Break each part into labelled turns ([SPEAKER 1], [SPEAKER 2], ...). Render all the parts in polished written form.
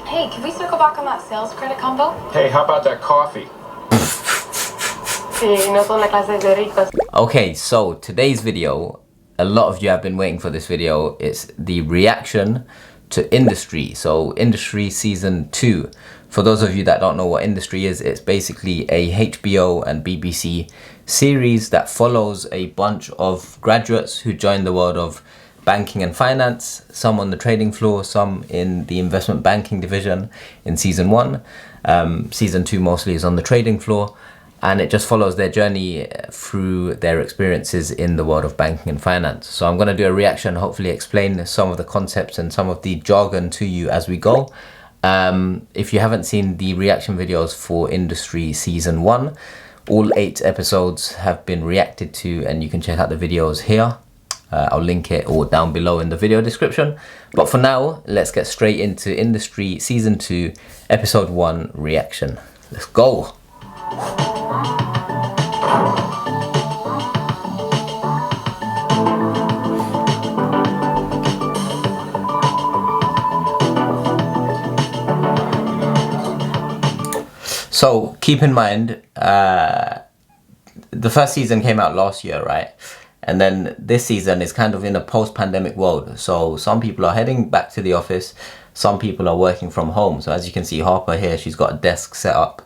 [SPEAKER 1] Hey, can we circle back on that sales credit combo?
[SPEAKER 2] Hey, how about that coffee?
[SPEAKER 3] Okay, so today's video, a lot of you have been waiting for this video. It's the reaction to Industry. So Industry season 2. For those of you that don't know what Industry is, it's basically a HBO and BBC series that follows a bunch of graduates who join the world of banking and finance, some on the trading floor, some in the investment banking division in season 1. Season 2 mostly is on the trading floor, and it just follows their journey through their experiences in the world of banking and finance. So I'm going to do a reaction, hopefully explain some of the concepts and some of the jargon to you as we go. If you haven't seen the reaction videos for Industry season 1, all 8 episodes have been reacted to, and you can check out the videos here. I'll link it all down below in the video description. But for now, let's get straight into Industry season 2, episode 1 reaction. Let's go. So keep in mind, the first season came out last year, right? And then this season is kind of in a post-pandemic world. So some people are heading back to the office, some people are working from home. So as you can see, Harper here, she's got a desk set up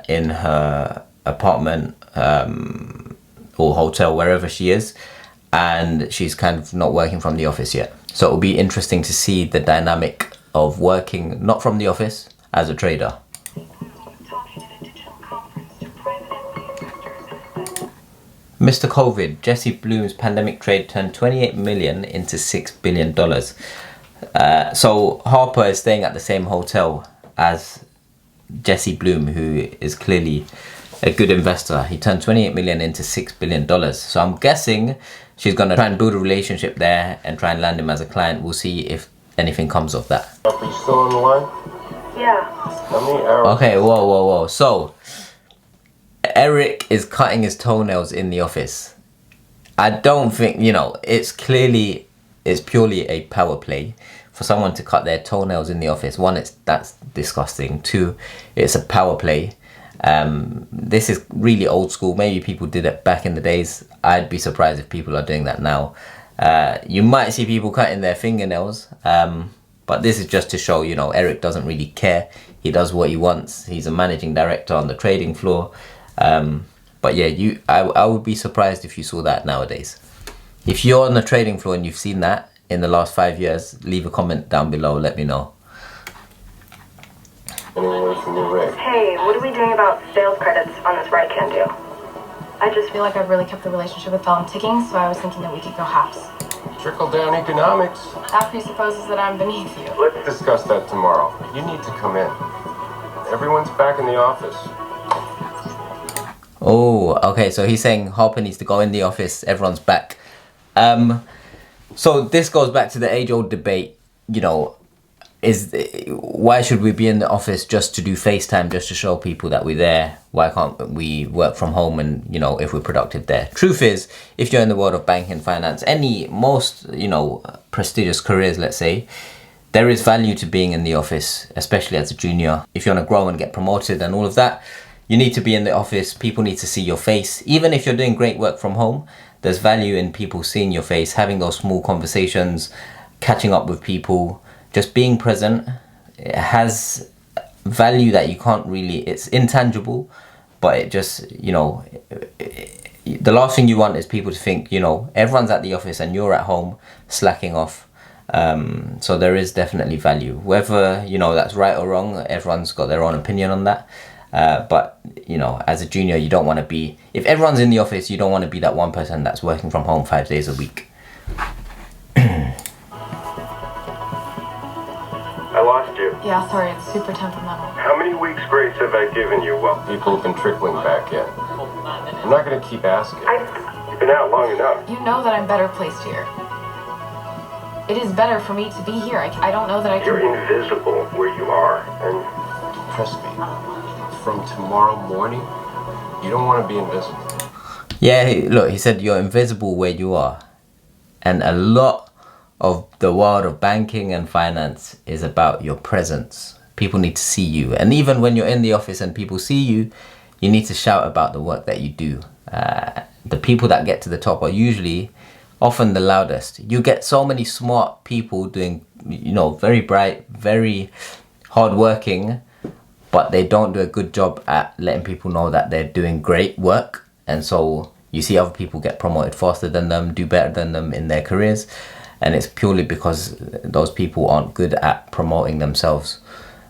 [SPEAKER 3] in her apartment or hotel, wherever she is. And she's kind of not working from the office yet. So it'll be interesting to see the dynamic of working not from the office as a trader. Mr. COVID, Jesse Bloom's pandemic trade turned 28 million into $6 billion. So Harper is staying at the same hotel as Jesse Bloom, who is clearly a good investor. He turned 28 million into $6 billion. So I'm guessing she's going to try and build a relationship there and try and land him as a client. We'll see if anything comes of that.
[SPEAKER 2] Are you still on the line?
[SPEAKER 1] Yeah.
[SPEAKER 2] How many hours?
[SPEAKER 3] Okay, whoa. So Eric is cutting his toenails in the office. I don't think, it's purely a power play for someone to cut their toenails in the office. One, that's disgusting. 2, it's a power play. This is really old school. Maybe people did it back in the days. I'd be surprised if people are doing that now. You might see people cutting their fingernails, but this is just to show, Eric doesn't really care. He does what he wants. He's a managing director on the trading floor. But yeah, I would be surprised if you saw that nowadays. If you're on the trading floor and you've seen that in the last 5 years, leave a comment down below, let me know.
[SPEAKER 2] Anyway, from your rig.
[SPEAKER 1] Hey, what are we doing about sales credits on this right-hand deal? I just feel like I've really kept the relationship with them ticking, so I was thinking that we could go halves.
[SPEAKER 2] Trickle-down economics.
[SPEAKER 1] That presupposes that I'm beneath you.
[SPEAKER 2] Let's discuss that tomorrow. You need to come in. Everyone's back in the office.
[SPEAKER 3] Oh, okay, so he's saying Harper needs to go in the office, everyone's back. So this goes back to the age-old debate, why should we be in the office just to do FaceTime, just to show people that we're there? Why can't we work from home and, if we're productive there? Truth is, if you're in the world of banking and finance, most, prestigious careers, let's say, there is value to being in the office, especially as a junior. If you want to grow and get promoted and all of that, you need to be in the office. People need to see your face. Even if you're doing great work from home, there's value in people seeing your face, having those small conversations, catching up with people, just being present. It has value that you can't really, it's intangible, but it just, the last thing you want is people to think, everyone's at the office and you're at home slacking off. So there is definitely value. Whether, that's right or wrong, everyone's got their own opinion on that. But as a junior, you don't want to be, if everyone's in the office, you don't want to be that one person that's working from home 5 days a week.
[SPEAKER 2] I lost you.
[SPEAKER 1] Yeah, sorry, it's super temperamental.
[SPEAKER 2] How many weeks grace have I given you? Well, people have been trickling back in. I'm not going to keep asking. You've been out long enough.
[SPEAKER 1] You know that I'm better placed here. It is better for me to be here. I don't know that I can...
[SPEAKER 2] You're invisible where you are, and trust me, from tomorrow morning, you don't want to be invisible.
[SPEAKER 3] Yeah, look, he said you're invisible where you are. And a lot of the world of banking and finance is about your presence. People need to see you. And even when you're in the office and people see you, you need to shout about the work that you do. The people that get to the top are usually often the loudest. You get so many smart people doing, you know, very bright, very hardworking, but they don't do a good job at letting people know that they're doing great work. And so you see other people get promoted faster than them, do better than them in their careers. And it's purely because those people aren't good at promoting themselves.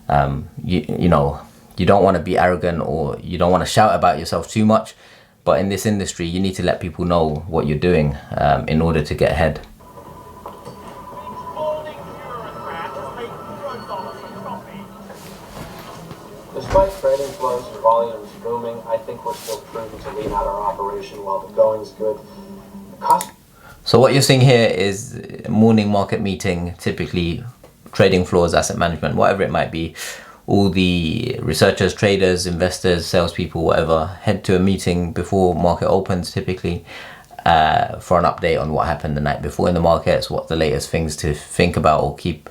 [SPEAKER 3] You know, you don't want to be arrogant, or you don't want to shout about yourself too much. But in this industry, you need to let people know what you're doing in order to get ahead.
[SPEAKER 4] Despite trading flows and volumes booming, I think we're still prudent to lean out our operation while the going's good.
[SPEAKER 3] So what you're seeing here is morning market meeting, typically trading floors, asset management, whatever it might be. All the researchers, traders, investors, salespeople, whatever, head to a meeting before market opens, typically, for an update on what happened the night before in the markets, what the latest things to think about or keep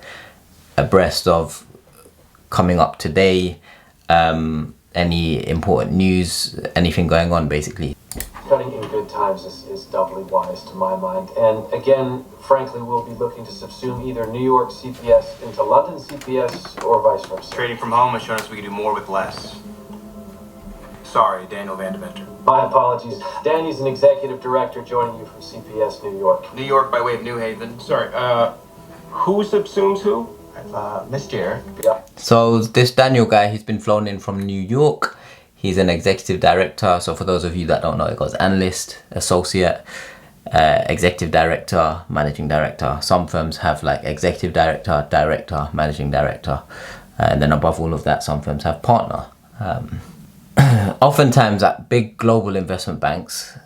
[SPEAKER 3] abreast of coming up today, any important news, anything going on, basically.
[SPEAKER 4] Cutting in good times is doubly wise to my mind. And again, frankly, we'll be looking to subsume either New York CPS into London CPS or vice versa.
[SPEAKER 5] Trading from home has shown us we can do more with less. Sorry, Daniel Van Deventer.
[SPEAKER 4] My apologies. Danny's an executive director joining you from CPS New York.
[SPEAKER 5] New York by way of New Haven.
[SPEAKER 2] Sorry, who subsumes who?
[SPEAKER 5] Missed Eric.
[SPEAKER 4] Yeah.
[SPEAKER 3] So this Daniel guy, he's been flown in from New York. He's an executive director. So for those of you that don't know, it goes analyst, associate, executive director, managing director. Some firms have like executive director, director, managing director. And then above all of that, some firms have partner. Oftentimes at big global investment banks,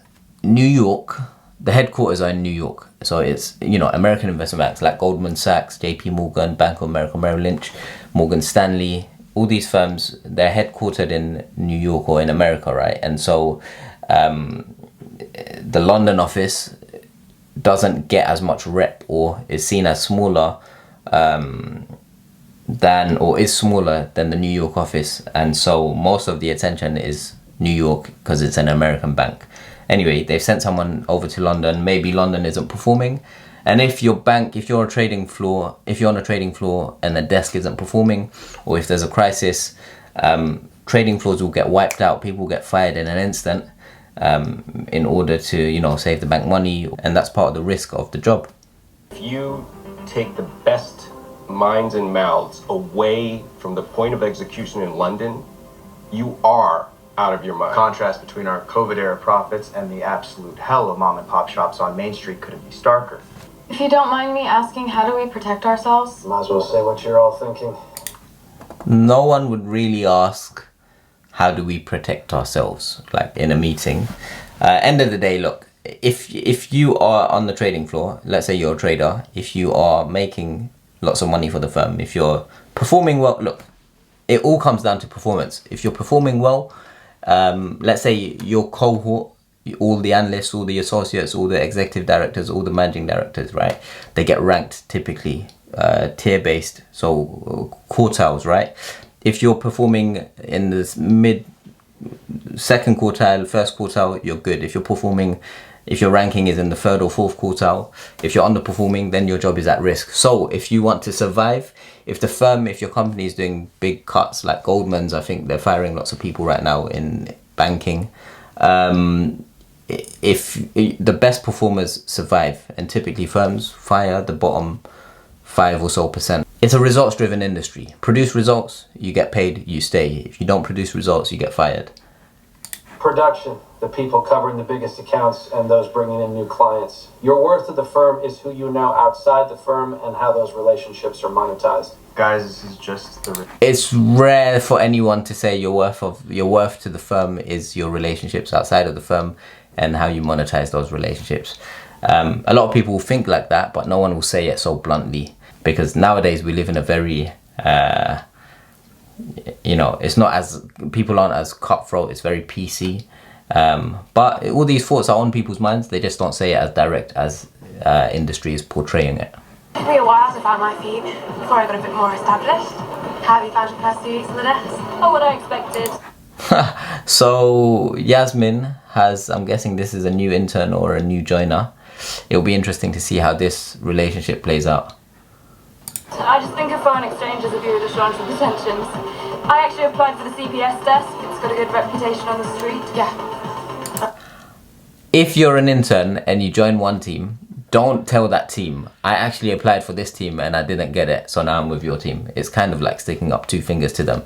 [SPEAKER 3] New York, the headquarters are in New York. So it's, you know, American investment banks like Goldman Sachs, JP Morgan, Bank of America, Merrill Lynch, Morgan Stanley, all these firms, they're headquartered in New York or in America, right? And so the London office doesn't get as much rep, or is seen as smaller than, or is smaller than the New York office. And so most of the attention is New York because it's an American bank. Anyway, they've sent someone over to London. Maybe London isn't performing. And if your bank, if you're on a trading floor and the desk isn't performing, or if there's a crisis, trading floors will get wiped out. People will get fired in an instant in order to, you know, save the bank money. And that's part of the risk of the job.
[SPEAKER 2] If you take the best minds and mouths away from the point of execution in London, you are out of your mind.
[SPEAKER 5] Contrast between our COVID-era profits and the absolute hell of mom-and-pop shops on Main Street couldn't be starker.
[SPEAKER 1] If you don't mind me asking, how do we protect ourselves?
[SPEAKER 4] Might as well say what you're all thinking.
[SPEAKER 3] No one would really ask, how do we protect ourselves, like in a meeting. End of the day, look, if you are on the trading floor, let's say you're a trader, if you are making lots of money for the firm, if you're performing well, look, it all comes down to performance. If you're performing well, let's say your cohort, all the analysts, all the associates, all the executive directors, all the managing directors, right? They get ranked typically tier-based, so quartiles, right? If you're performing in this second quartile, first quartile, you're good. If your ranking is in the third or fourth quartile, if you're underperforming, then your job is at risk. So if you want to survive, if your company is doing big cuts, like Goldman's, I think they're firing lots of people right now in banking. If the best performers survive, and typically firms fire the bottom 5% or so. It's a results driven industry. Produce results, you get paid, you stay. If you don't produce results, you get fired.
[SPEAKER 4] Production, the people covering the biggest accounts and those bringing in new clients. Your worth to the firm is who you know outside the firm and how those relationships are monetized.
[SPEAKER 5] Guys, this is just the...
[SPEAKER 3] It's rare for anyone to say your worth to the firm is your relationships outside of the firm and how you monetize those relationships. A lot of people think like that, but no one will say it so bluntly, because nowadays we live in a very, you know, it's not as, people aren't as cutthroat, it's very PC. But all these thoughts are on people's minds, they just don't say it as direct as industry is portraying it.
[SPEAKER 1] It took me a while to find my feet before I got a bit more established. How have you found your first 2 weeks on the desk? Oh, what I expected.
[SPEAKER 3] So Yasmin has, I'm guessing this is a new intern or a new joiner. It'll be interesting to see how this relationship plays out.
[SPEAKER 1] I just think of foreign exchange as a view of assurance of intentions. I actually applied for the CPS desk. It's got a good reputation on the street. Yeah.
[SPEAKER 3] If you're an intern and you join one team, don't tell that team, I actually applied for this team and I didn't get it, so now I'm with your team. It's kind of like sticking up 2 fingers to them.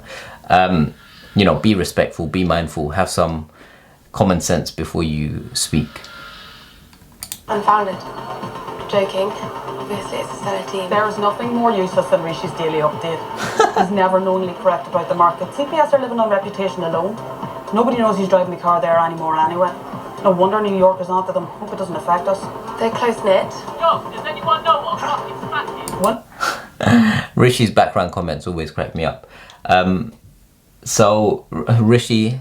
[SPEAKER 3] You know, be respectful, be mindful, have some common sense before you speak.
[SPEAKER 1] Unfounded. Joking. Obviously, it's a stellar team.
[SPEAKER 6] There is nothing more useless than Rishi's daily update. He's never knowingly correct about the market. CPS are living on reputation alone. Nobody knows he's driving the car there anymore anyway. No wonder New York is onto them. Hope it doesn't affect us.
[SPEAKER 1] They're close-knit.
[SPEAKER 7] Yo, does anyone know what a fucking smack is?
[SPEAKER 6] What?
[SPEAKER 3] Rishi's background comments always crack me up. So Rishi,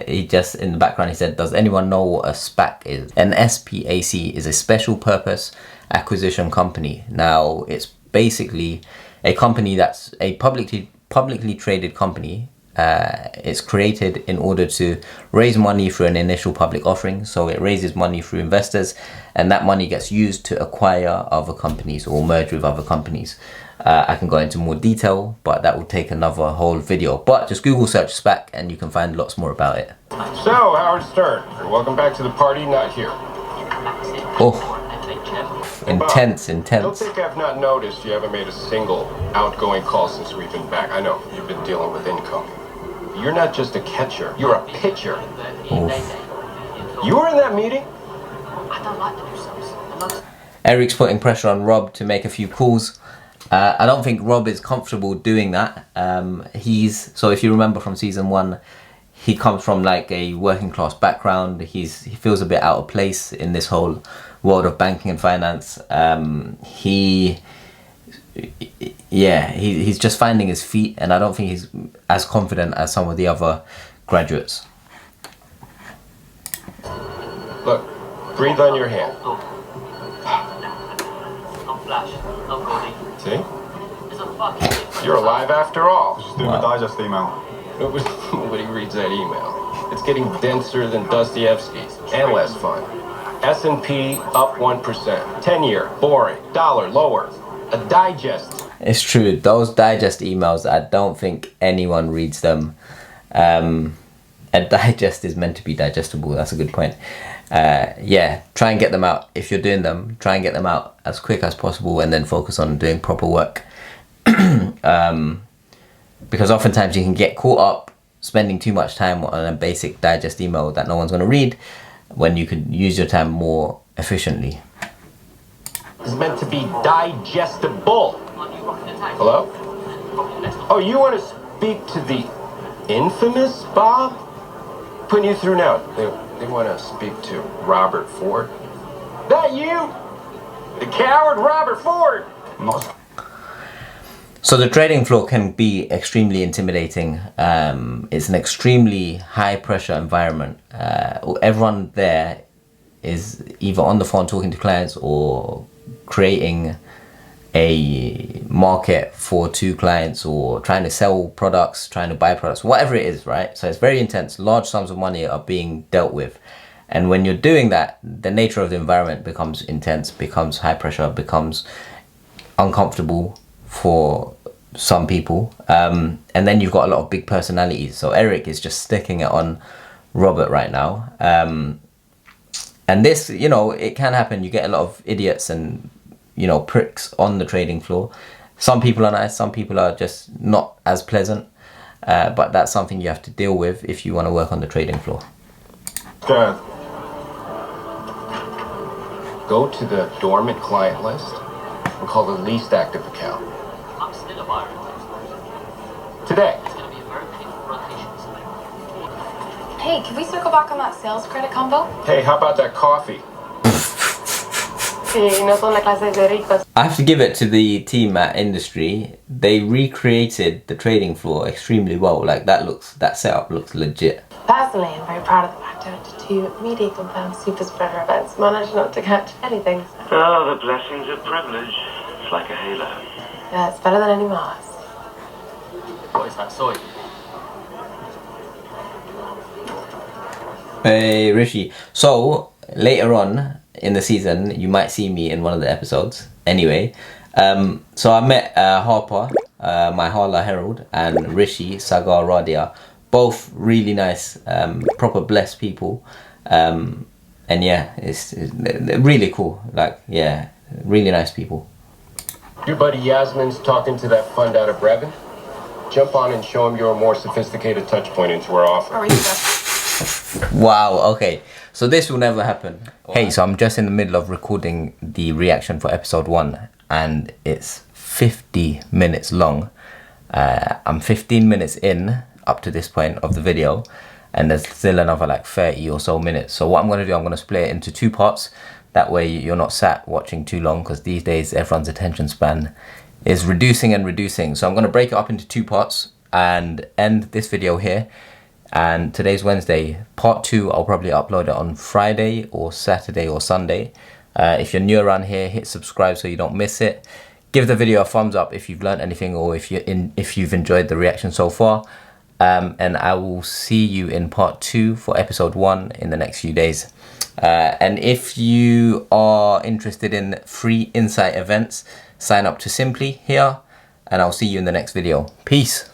[SPEAKER 3] he just in the background he said, does anyone know what a SPAC is? An SPAC is a special purpose acquisition company. Now it's basically a company that's a publicly traded company. It's created in order to raise money through an initial public offering. So it raises money through investors and that money gets used to acquire other companies or merge with other companies. I can go into more detail, but that will take another whole video. But just Google search SPAC and you can find lots more about it.
[SPEAKER 2] So, Howard Stern, welcome back to the party, not here.
[SPEAKER 3] Oh, intense.
[SPEAKER 2] Don't think I've not noticed you haven't made a single outgoing call since we've been back. I know, you've been dealing with income. You're not just a catcher, you're a pitcher.
[SPEAKER 3] Oof.
[SPEAKER 2] You were in that meeting?
[SPEAKER 7] I don't like the results.
[SPEAKER 3] Eric's putting pressure on Rob to make a few calls. I don't think Rob is comfortable doing that. So if you remember from season 1, he comes from like a working class background. He feels a bit out of place in this whole world of banking and finance. He's just finding his feet, and I don't think he's as confident as some of the other graduates.
[SPEAKER 2] Look, breathe on your hand.
[SPEAKER 7] I'm Flash. I'm Goldie.
[SPEAKER 2] See?
[SPEAKER 7] There's a fucking difference.
[SPEAKER 2] You're alive after all.
[SPEAKER 8] Just doing a digest email.
[SPEAKER 2] Nobody reads that email. It's getting denser than Dostoevsky's and less fun. S&P up 1%. 10-year, boring. Dollar lower. A digest.
[SPEAKER 3] It's true, those digest emails, I don't think anyone reads them. A digest is meant to be digestible, that's a good point. Yeah, try and get them out. If you're doing them, try and get them out as quick as possible and then focus on doing proper work. Because oftentimes you can get caught up spending too much time on a basic digest email that no one's going to read when you could use your time more efficiently.
[SPEAKER 2] It's meant to be digestible. Hello? Oh, you want to speak to the infamous Bob? Putting you through now. They want to speak to Robert Ford. That you? The coward Robert Ford?
[SPEAKER 8] Not.
[SPEAKER 3] So the trading floor can be extremely intimidating. It's an extremely high pressure environment. Everyone there is either on the phone talking to clients or creating a market for 2 clients or trying to sell products, trying to buy products, whatever it is, right? So it's very intense. Large sums of money are being dealt with. And when you're doing that, the nature of the environment becomes intense, becomes high pressure, becomes uncomfortable for some people. And then you've got a lot of big personalities. So Eric is just sticking it on Robert right now. And this, you know, it can happen. You get a lot of idiots and, you know, pricks on the trading floor. Some people are nice, some people are just not as pleasant. But that's something you have to deal with if you want to work on the trading floor.
[SPEAKER 8] Scared.
[SPEAKER 2] Go to the dormant client list and call the least active account.
[SPEAKER 7] I'm still a buyer.
[SPEAKER 2] Today.
[SPEAKER 7] It's going to be a very painful rotation.
[SPEAKER 1] Hey, can we circle back on that sales credit combo?
[SPEAKER 2] Hey, how about that coffee?
[SPEAKER 1] Sí, no son la clase de ricos.
[SPEAKER 3] I have to give it to the team at Industry. They recreated the trading floor extremely well. Like that setup looks legit.
[SPEAKER 1] Personally, I'm very proud of the fact I went to
[SPEAKER 9] to media and super spreader events, managed not to catch anything.
[SPEAKER 10] Oh, the blessings of privilege. It's like a halo.
[SPEAKER 9] Yeah, it's better than any mask.
[SPEAKER 7] What is that, soy?
[SPEAKER 3] Hey Rishi. So later on in the season, you might see me in one of the episodes. Anyway, so I met Harper, my Hala Herald, and Rishi Sagar Radia, both really nice, proper blessed people, and yeah, it's really cool. Like, yeah, really nice people.
[SPEAKER 2] Your buddy Yasmin's talking to that fund out of Brevin. Jump on and show him you're a more sophisticated touch point into our offer.
[SPEAKER 3] Wow, okay, so this will never happen. Hey, so I'm just in the middle of recording the reaction for episode 1 and it's 50 minutes long. I'm 15 minutes in up to this point of the video and there's still another like 30 or so minutes. So what I'm going to do, I'm going to split it into 2 parts. That way you're not sat watching too long, because these days everyone's attention span is reducing and reducing. So I'm going to break it up into 2 parts and end this video here. And today's Wednesday. Part 2 I'll probably upload it on Friday or Saturday or Sunday. If you're new around here, hit subscribe so you don't miss it. Give the video a thumbs up if you've learned anything or if you've enjoyed the reaction so far. And I will see you in part 2 for episode 1 in the next few days. And if you are interested in free insight events, sign up to Simply here and I'll see you in the next video. Peace.